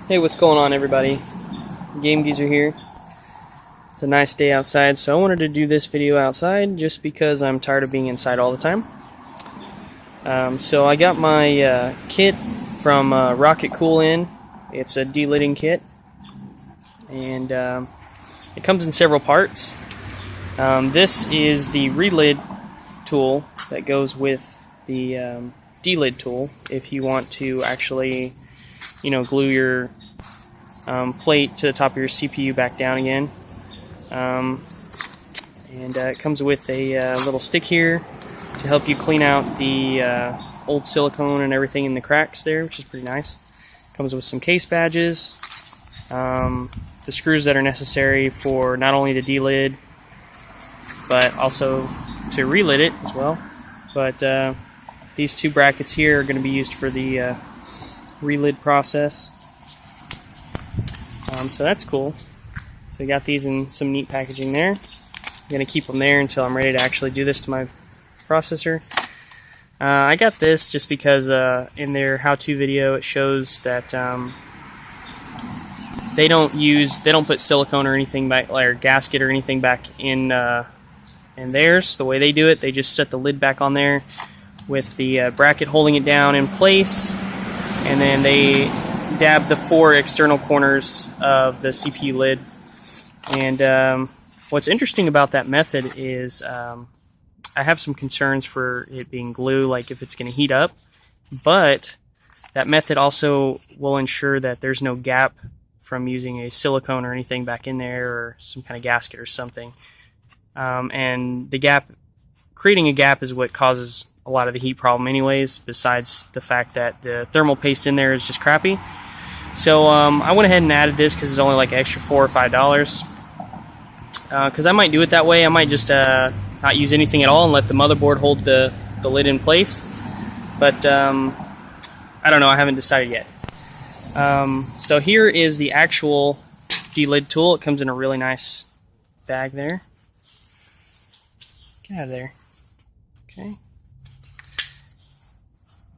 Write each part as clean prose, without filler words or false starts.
Hey, what's going on, everybody? Game Geezer here. It's a nice day outside, so I wanted to do this video outside just because I'm tired of being inside all the time. So I got my kit from RockitCool in. It's a delidding kit, and it comes in several parts. This is the relid tool that goes with the delid tool if you want to actually glue your plate to the top of your CPU back down again. It comes with a little stick here to help you clean out the old silicone and everything in the cracks there, which is pretty nice. Comes with some case badges, the screws that are necessary for not only the delid but also to relid it as well. But these two brackets here are going to be used for the relid process. So that's cool. So we got these in some neat packaging there. I'm going to keep them there until I'm ready to actually do this to my processor. I got this just because in their how-to video it shows that they don't put silicone or anything back, or gasket or anything back in theirs. The way they do it, they just set the lid back on there with the bracket holding it down in place, and then they dab the 4 external corners of the CPU lid. And what's interesting about that method is I have some concerns for it being glue, like if it's going to heat up, but that method also will ensure that there's no gap from using a silicone or anything back in there, or some kind of gasket or something. And the gap, creating a gap, is what causes a lot of the heat problem anyways, besides the fact that the thermal paste in there is just crappy. So I went ahead and added this because it's only like an extra $4 or $5. Because I might do it that way. I might just not use anything at all and let the motherboard hold the lid in place. But I don't know. I haven't decided yet. So here is the actual delid tool. It comes in a really nice bag there. Get out of there. Okay.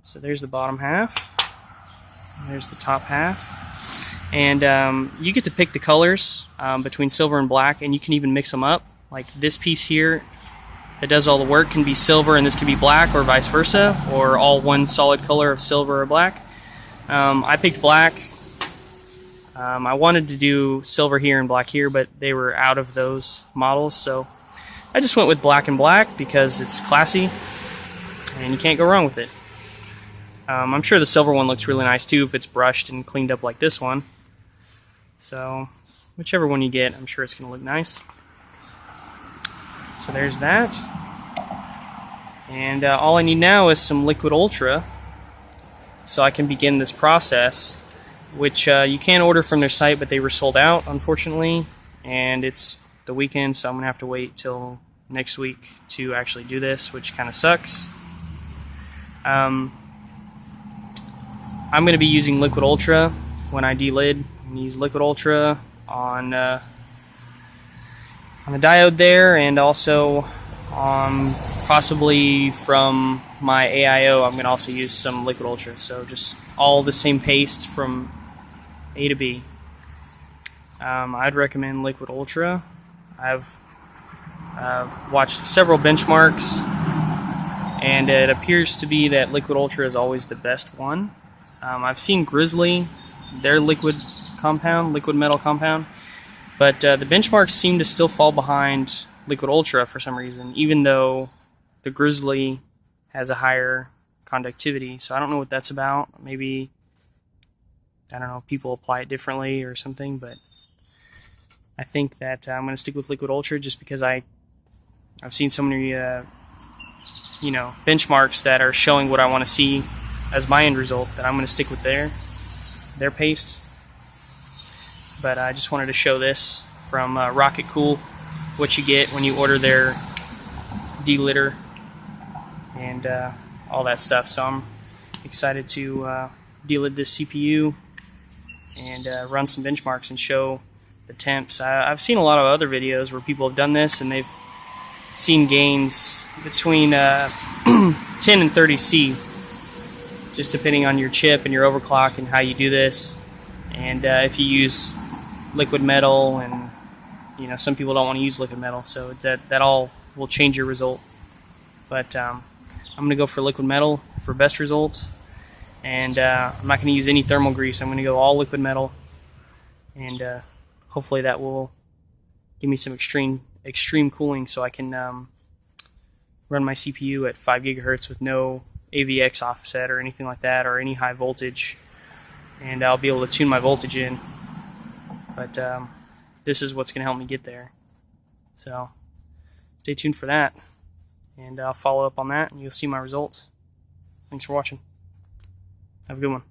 So there's the bottom half. There's the top half. And you get to pick the colors between silver and black, and you can even mix them up. Like this piece here that does all the work can be silver, and this can be black, or vice versa, or all one solid color of silver or black. I picked black. I wanted to do silver here and black here, but they were out of those models, so I just went with black and black because it's classy, and you can't go wrong with it. I'm sure the silver one looks really nice too if it's brushed and cleaned up like this one. So whichever one you get, I'm sure it's going to look nice. So there's that. And all I need now is some Liquid Ultra so I can begin this process, which you can order from their site, but they were sold out, unfortunately. And it's the weekend, so I'm going to have to wait till next week to actually do this, which kind of sucks. I'm going to be using Liquid Ultra when I delid. I'm going to use Liquid Ultra on the diode there, and also possibly from my AIO I'm going to also use some Liquid Ultra. So just all the same paste from A to B. I'd recommend Liquid Ultra. I've watched several benchmarks, and it appears to be that Liquid Ultra is always the best one. I've seen Grizzly, their liquid metal compound, but the benchmarks seem to still fall behind Liquid Ultra for some reason, even though the Grizzly has a higher conductivity. So I don't know what that's about. Maybe, I don't know, people apply it differently or something, but I think that I'm going to stick with Liquid Ultra just because I've seen so many benchmarks that are showing what I want to see as my end result, that I'm going to stick with their paste. But I just wanted to show this from RockitCool, what you get when you order their delidder and all that stuff. So I'm excited to delid this CPU and run some benchmarks and show the temps. I've seen a lot of other videos where people have done this, and they've seen gains between 10 and 30C, just depending on your chip and your overclock and how you do this. And if you use liquid metal, and some people don't want to use liquid metal, so that all will change your result. But I'm going to go for liquid metal for best results, and I'm not going to use any thermal grease. I'm going to go all liquid metal, and hopefully that will give me some extreme cooling, so I can run my CPU at 5 gigahertz with no AVX offset or anything like that, or any high voltage, and I'll be able to tune my voltage in. But this is what's going to help me get there. So stay tuned for that, and I'll follow up on that, and you'll see my results. Thanks for watching. Have a good one.